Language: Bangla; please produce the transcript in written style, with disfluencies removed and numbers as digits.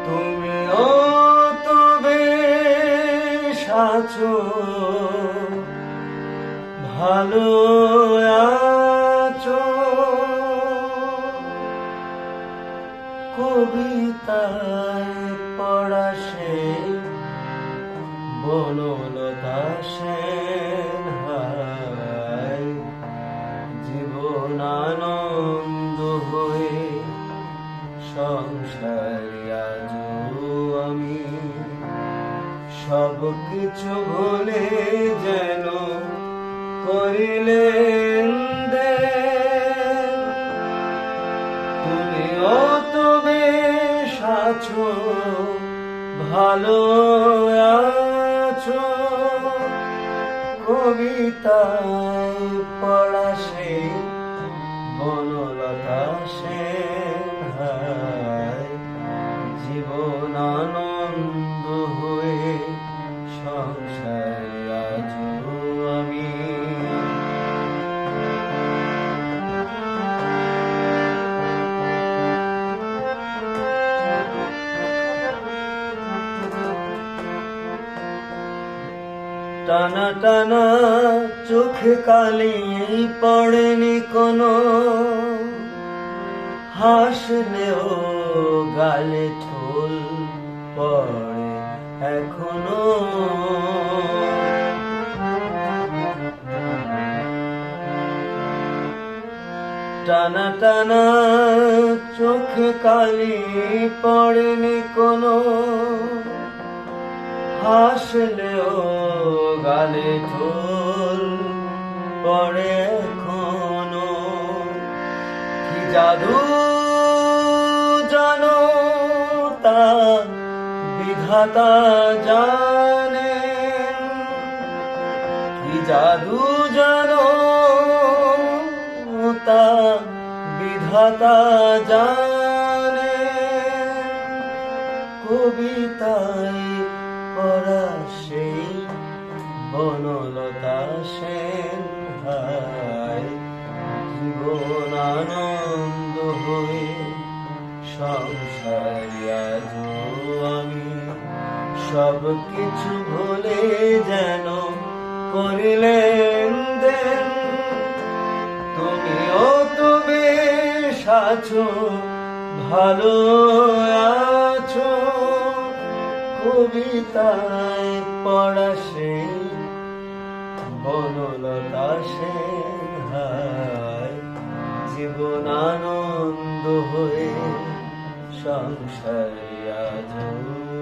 তুমিও তো বেশ আছো, ভালো আছো, কবিতায় পড়া সে বনলতা সেন, হায় জীবন আনন্দ হয়ে সংসারে আজও আমি সব কিছু ভুলে যেন করিলেন দেন। তুমিও তো বেশ আছো, ভালো আছো, কবিতায় পড়া সে বনলতা সেন, হায় জীবন আনন্দ হয়ে সংসারে আজও আমি। টানা টানা চোখে কালি পড়েনি কোনো, হাসলেও গালে ঠোল পড়ে এখনো। টানা টানা চোখে কালি পড়েনি কোনো, হাসলেও গালে ঢোল পড়ে এখনো। কি জাদু জানো তা বিধাতা জানেন, কি জাদু জানো তা বিধাতা জানেন। কবিতায় পড়া সেই বনলতা সেন, হায় জীবন আনন্দ হয়ে সংসারে আজও আমি সব কিছু ভুলে যেন করিলেন দেন। তুমিও তো বেশ আছো, ভালো আছো, কবিতায় পড়া সেই বনলতা সেন, হায় জীবন আনন্দ হয়ে সংসারে আজও